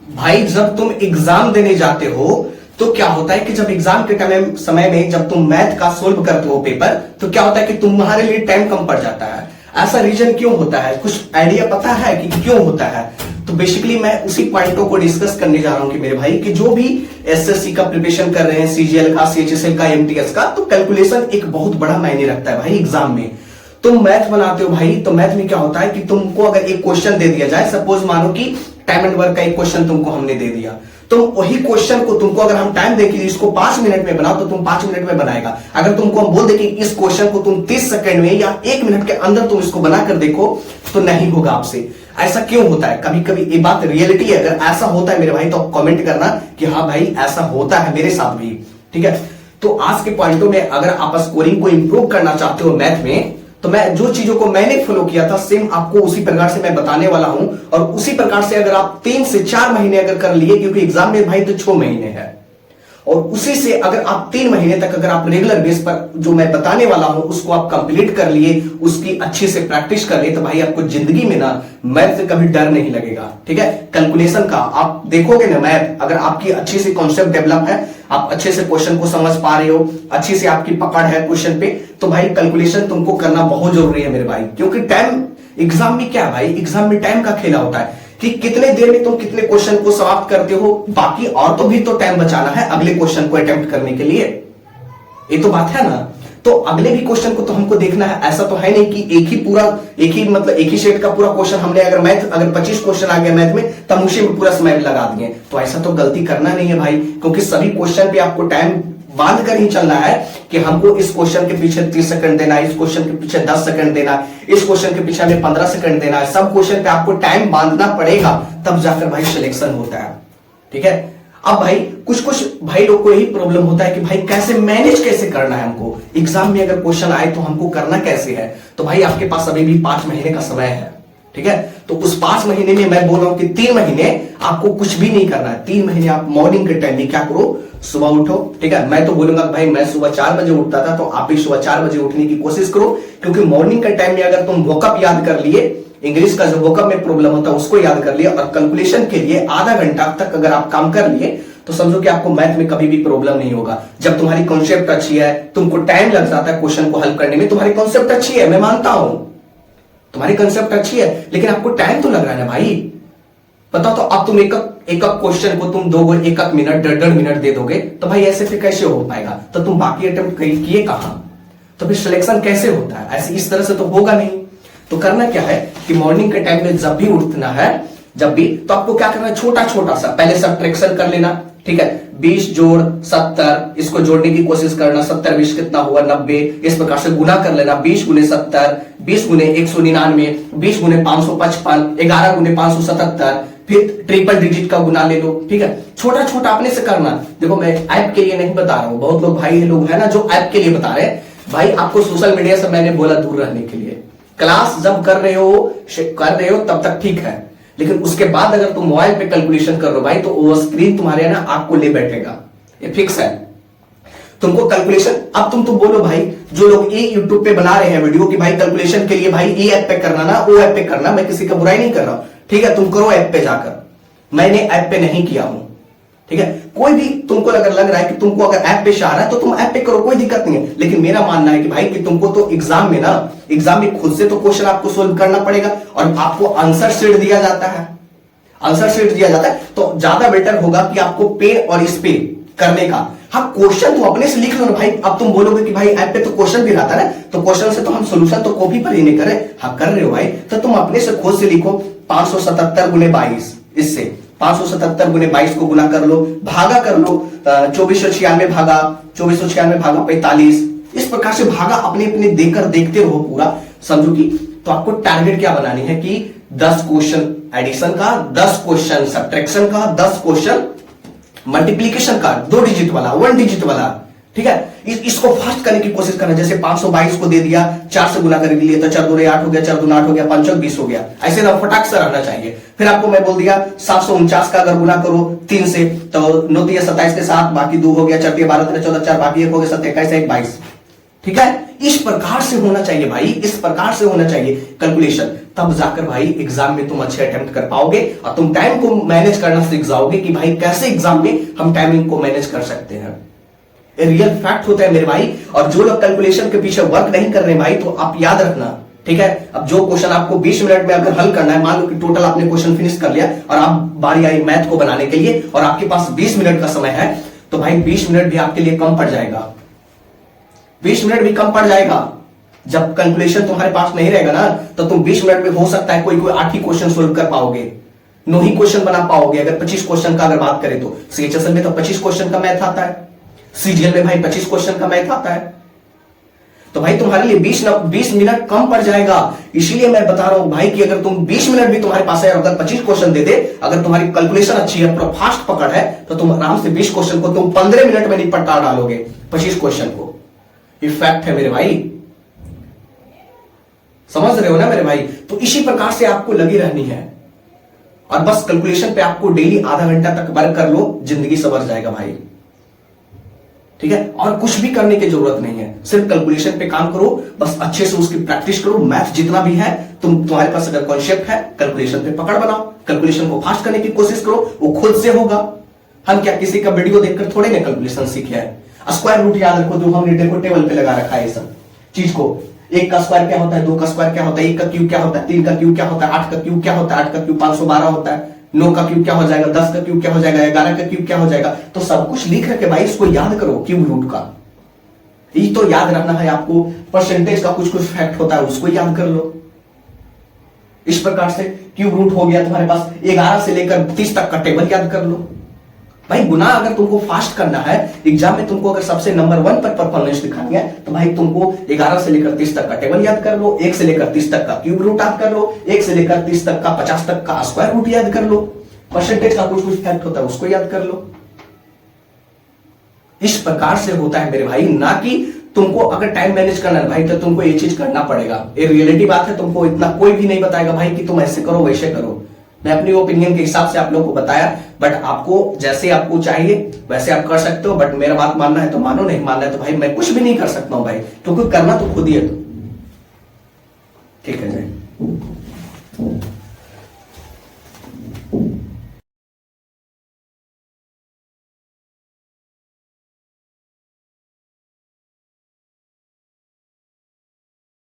भाई जब तुम एग्जाम देने जाते हो तो क्या होता है कि जब एग्जाम के टाइम समय में जब तुम मैथ का सोल्व करते हो पेपर, तो क्या होता है कि तुम्हारे लिए टाइम कम पड़ जाता है। ऐसा रीजन क्यों होता है, कुछ आइडिया पता है कि क्यों होता है? तो बेसिकली मैं उसी पॉइंटों को डिस्कस करने जा रहा हूं कि मेरे भाई कि जो भी एसएससी का प्रिपरेशन कर रहे हैं, सीजीएल का, सीएचएसएल का, एमटीएस का, तो कैलकुलेशन एक बहुत बड़ा मायने रखता है भाई एग्जाम में। तुम मैथ बनाते हो भाई, तो मैथ में क्या होता है कि तुमको अगर एक क्वेश्चन दे दिया जाए, सपोज मानो कि टाइम एंड वर्क का एक क्वेश्चन तुमको हमने दे दिया, तो वही क्वेश्चन को तुमको अगर हम टाइम दें कि इसको 5 मिनट में बनाओ, तो तुम 5 मिनट में बनाएगा। अगर तुमको हम बोल दे कि इस क्वेश्चन को तुम 30 सेकंड में या 1 मिनट के अंदर तुम इसको बनाकर देखो, तो नहीं होगा आपसे। ऐसा क्यों होता है? कभी कभी ये बात रियलिटी है। अगर ऐसा होता है मेरे भाई तो कमेंट करना कि हाँ भाई ऐसा होता है मेरे साथ भी, ठीक है। तो आज के पॉइंटों में अगर आप स्कोरिंग को इंप्रूव करना चाहते हो मैथ में, तो मैं जो चीजों को मैंने फॉलो किया था सेम आपको उसी प्रकार से मैं बताने वाला हूं। और उसी प्रकार से अगर आप 3 से 4 महीने अगर कर लिए, क्योंकि एग्जाम में भाई तो 6 महीने है, और उसी से अगर आप 3 महीने तक अगर आप रेगुलर बेस पर जो मैं बताने वाला हूं उसको आप कंप्लीट कर लिए, उसकी अच्छे से प्रैक्टिस कर लिए, तो भाई आपको जिंदगी में ना मैथ से कभी डर नहीं लगेगा, ठीक है। कैलकुलेशन का आप देखोगे ना मैथ, अगर आपकी अच्छी से कॉन्सेप्ट डेवलप है, आप अच्छे से क्वेश्चन को समझ पा रहे हो, अच्छी से आपकी पकड़ है क्वेश्चन पे, तो भाई कैलकुलेशन तुमको करना बहुत जरूरी है मेरे भाई। क्योंकि टाइम एग्जाम में क्या है भाई, एग्जाम में टाइम का खेला होता है कि कितने देर में तुम कितने क्वेश्चन को समाप्त करते हो। बाकी और तो भी तो टाइम बचाना है अगले क्वेश्चन को अटेम्प्ट करने के लिए, ये तो बात है ना। तो अगले भी क्वेश्चन को तो हमको देखना है। ऐसा तो है नहीं कि एक ही सेट का पूरा क्वेश्चन हमने अगर 25 क्वेश्चन आ गया मैथ में, तब उसी में पूरा समय लगा दिए, तो ऐसा तो गलती करना नहीं है भाई। क्योंकि सभी क्वेश्चन पे आपको टाइम बांध कर ही चलना है कि हमको इस क्वेश्चन के पीछे 30 सेकंड देना है, इस क्वेश्चन के पीछे 10 सेकंड देना है, इस क्वेश्चन के पीछे हमें 15 सेकंड देना है। सब क्वेश्चन पे आपको टाइम बांधना पड़ेगा, तब जाकर भाई सिलेक्शन होता है, ठीक है। अब भाई कुछ भाई लोग को यही प्रॉब्लम होता है कि भाई कैसे मैनेज कैसे करना है हमको, एग्जाम में अगर क्वेश्चन आए तो हमको करना कैसे है। तो भाई आपके पास अभी भी 5 महीने का समय है, ठीक है। तो उस 5 महीने में मैं बोल रहा हूं कि 3 महीने आपको कुछ भी नहीं करना है। 3 महीने आप मॉर्निंग के टाइम में क्या करो, सुबह उठो, ठीक है। मैं तो बोलूंगा भाई मैं सुबह 4 बजे उठता था, तो आप भी सुबह 4 बजे उठने की कोशिश करो। क्योंकि मॉर्निंग के टाइम में अगर तुम वोकअप याद कर लिए, इंग्लिश का जो वोकअप में प्रॉब्लम होता है उसको याद कर लिया, और कैलकुलेशन के लिए आधा घंटा तक अगर आप काम कर लिए, तो समझो कि आपको मैथ में कभी भी प्रॉब्लम नहीं होगा। जब तुम्हारी कॉन्सेप्ट अच्छी है, तुमको टाइम लग जाता है क्वेश्चन को हल करने में, तुम्हारी कॉन्सेप्ट अच्छी है, मैं मानता हूं तुम्हारी कॉन्सेप्ट अच्छी है, लेकिन आपको टाइम तो लग रहा है भाई। बताओ तो अब तुम एक क्वेश्चन को तुम दोगे 1 मिनट 1.5 मिनट दे दोगे, तो भाई ऐसे फिर कैसे हो पाएगा? तो तुम बाकी अटेम्प्ट किए कहां? तो फिर सिलेक्शन कैसे होता है? ऐसे इस तरह से तो होगा नहीं। तो करना क्या है कि मॉर्निंग के टाइम में जब भी उठना है, जब भी, तो आपको क्या करना है, छोटा छोटा सा पहले सब्ट्रैक्शन कर लेना, ठीक है। 20 जोड़ 70, इसको जोड़ने की कोशिश करना, 70 20 कितना हुआ 90, इस प्रकार से गुना कर लेना। 20 गुने 70, 20 गुने 199, 20 गुने 555, 11 गुने 577, फिर ट्रिपल डिजिट का गुना ले लो, ठीक है। छोटा छोटा अपने से करना। देखो मैं ऐप के लिए नहीं बता रहा हूं, बहुत लोग भाई लोग है ना जो ऐप के लिए बता रहे हैं। भाई आपको सोशल मीडिया से मैंने बोला दूर रहने के लिए। क्लास जब कर रहे हो तब तक ठीक है, लेकिन उसके बाद अगर तुम मोबाइल पे कैलकुलेशन कर रहे हो भाई, तो वो स्क्रीन तुम्हारे ना आंख को ले बैठेगा, ये फिक्स है। तुमको कैलकुलेशन, अब तुम बोलो भाई, जो लोग ये यूट्यूब पे बना रहे हैं वीडियो कि भाई कैलकुलेशन के लिए भाई ये ऐप पे करना ना वो ऐप पे करना, मैं किसी का बुराई नहीं कर रहा हूं, ठीक है। तुम करो ऐप पे जाकर, मैंने ऐप पे नहीं किया हूं, ठीक है। कोई भी तुमको अगर लग रहा है कि तुमको अगर ऐप पे आ रहा है तो तुम ऐप पे करो, कोई दिक्कत नहीं है। लेकिन मेरा मानना है कि भाई कि तुमको तो एग्जाम में खुद से तो क्वेश्चन आपको सोल्व करना पड़ेगा, और आपको आंसर शीट दिया जाता है, तो ज्यादा बेटर होगा कि आपको पेन और इस पे करने का। हाँ क्वेश्चन तो अपने से लिख लो ना भाई। अब तुम बोलोगे कि भाई ऐप पे तो क्वेश्चन भी रहता है ना, तो क्वेश्चन से तो हम सोल्यूशन तो कॉपी पर ही नहीं करें। हाँ कर रहे हो भाई, तो तुम अपने से खुद से लिखो। 577 गुने 22, इससे 577 गुने 22 को गुना कर लो, भागा कर लो 2496 भागा 45, इस प्रकार से भागा अपने अपने देकर देखते रहो पूरा, समझो कि। तो आपको टारगेट क्या बनानी है कि 10 क्वेश्चन एडिशन का, 10 क्वेश्चन सब्ट्रैक्शन का, 10 क्वेश्चन मल्टीप्लीकेशन का, 2 डिजिट वाला, 1 डिजिट वाला, ठीक है। इसको फास्ट करने की कोशिश करना। जैसे 522 को दे दिया, 4 से गुना कर लिए, तो 4 दूने 8 हो गया, 4 दूना 8 हो गया, 5 चौक 20 हो गया। ऐसे ना फटाक से रहना चाहिए। फिर आपको मैं बोल दिया 749 का अगर गुना करो 3 से, तो 9 3 27 के साथ, बाकी 2 हो गया, 4 3 12 13 14 4, बाकी 1 हो गया 7 21 1 22, ठीक है। इस प्रकार से होना चाहिए भाई, इस प्रकार से होना चाहिए कैलकुलेशन। तब जाकर भाई एग्जाम में तुम अच्छे अटेम्प्ट कर पाओगे और तुम टाइम को मैनेज करना सीख जाओगे कि भाई कैसे एग्जाम में हम टाइमिंग को मैनेज कर सकते हैं। ये रियल फैक्ट होता है मेरे भाई। और जो लोग कैलकुलेशन के पीछे वर्क नहीं कर रहे भाई, तो आप याद रखना, ठीक है। अब जो क्वेश्चन आपको 20 मिनट में अगर हल करना है, मान लो कि टोटल आपने क्वेश्चन फिनिश कर लिया और आप बारी आई मैथ को बनाने के लिए और आपके पास 20 मिनट का समय है, तो भाई 20 मिनट भी आपके लिए कम पड़ जाएगा। 20 मिनट भी कम पड़ जाएगा। जब कैलकुलेशन तुम्हारे पास नहीं रहेगा ना, तो तुम 20 मिनट में हो सकता है कोई 8 ही क्वेश्चन सोल्व कर पाओगे, 9 ही क्वेश्चन बना पाओगे। अगर 25 क्वेश्चन का अगर बात करें तो सीएचएसएल में तो 25 क्वेश्चन का मैथ आता है, सीजीएल में भाई 25 क्वेश्चन का मैथ आता है। तो भाई तुम्हारे लिए 20 मिनट कम पड़ जाएगा। इसीलिए मैं बता रहा हूं भाई कि अगर तुम 20 मिनट भी तुम्हारे पास है, अगर 25 क्वेश्चन दे दे, अगर तुम्हारी कैलकुलेशन अच्छी है, पूरा फास्ट पकड़ है, तो तुम आराम से 20 क्वेश्चन को तुम 15 मिनट में निपटा डालोगे 25 क्वेश्चन को। ये फैक्ट है मेरे भाई, समझ रहे हो ना मेरे भाई। तो इसी प्रकार से आपको लगी रहनी है और बस कैलकुलेशन पे आपको डेली आधा घंटा तक वर्क कर लो, जिंदगी संवर जाएगा भाई, ठीक है। और कुछ भी करने की जरूरत नहीं है, सिर्फ कैलकुलेशन पे काम करो, बस अच्छे से उसकी प्रैक्टिस करो। मैथ जितना भी है तुम्हारे पास अगर कॉन्सेप्ट है, कैलकुलेशन पे पकड़ बनाओ, कैलकुलेशन को फास्ट करने की कोशिश करो, वो खुद से होगा। हम क्या किसी का वीडियो देखकर थोड़े ना कैलकुलेशन सीखे हैं। स्क्वायर रूट याद रखो, जो हमने देखो टेबल पे लगा रखा है ये सब चीज को। 1 का स्क्वायर क्या होता है, 2 का स्क्वायर क्या होता है, 1 का क्यूब क्या होता है, 3 का क्यूब क्या होता है, 8 का क्यूब क्या होता है, 8 का क्यूब 512 होता है, 9 का क्यूब क्या हो जाएगा, 10 का क्यूब क्या हो जाएगा, 11 का क्यूब क्या हो जाएगा। तो सब कुछ लिख रखे भाई, इसको याद करो क्यूब रूट का। ये तो याद रखना है आपको। परसेंटेज का कुछ कुछ फैक्ट होता है, उसको याद कर लो। इस प्रकार से क्यूब रूट हो गया तुम्हारे पास। 11 से लेकर 30 तक का टेबल याद कर लो भाई। गुना अगर तुमको फास्ट करना है, एग्जाम में तुमको अगर सबसे नंबर 1 पर परफॉर्मेंस दिखानी है, तो भाई तुमको 11 से लेकर 30 तक का टेबल याद कर लो, 1 से लेकर 30 तक का क्यूब रूट याद कर लो, 1 से लेकर 30 तक का 50 तक का स्क्वायर रूट याद कर लो, परसेंटेज का कुछ कुछ फैक्ट होता है उसको याद कर लो। इस प्रकार से होता है मेरे भाई, ना कि तुमको अगर टाइम मैनेज करना है भाई, तो तुमको ये चीज करना पड़ेगा। ये रियलिटी बात है, तुमको इतना कोई भी नहीं बताएगा भाई कि तुम ऐसे करो वैसे करो। मैं अपनी ओपिनियन के हिसाब से आप लोगों को बताया, बट आपको जैसे आपको चाहिए वैसे आप कर सकते हो। बट मेरा बात मानना है तो मानो, नहीं मानना है तो भाई मैं कुछ भी नहीं कर सकता हूं भाई, क्योंकि करना तो खुद ही है। ठीक है जी।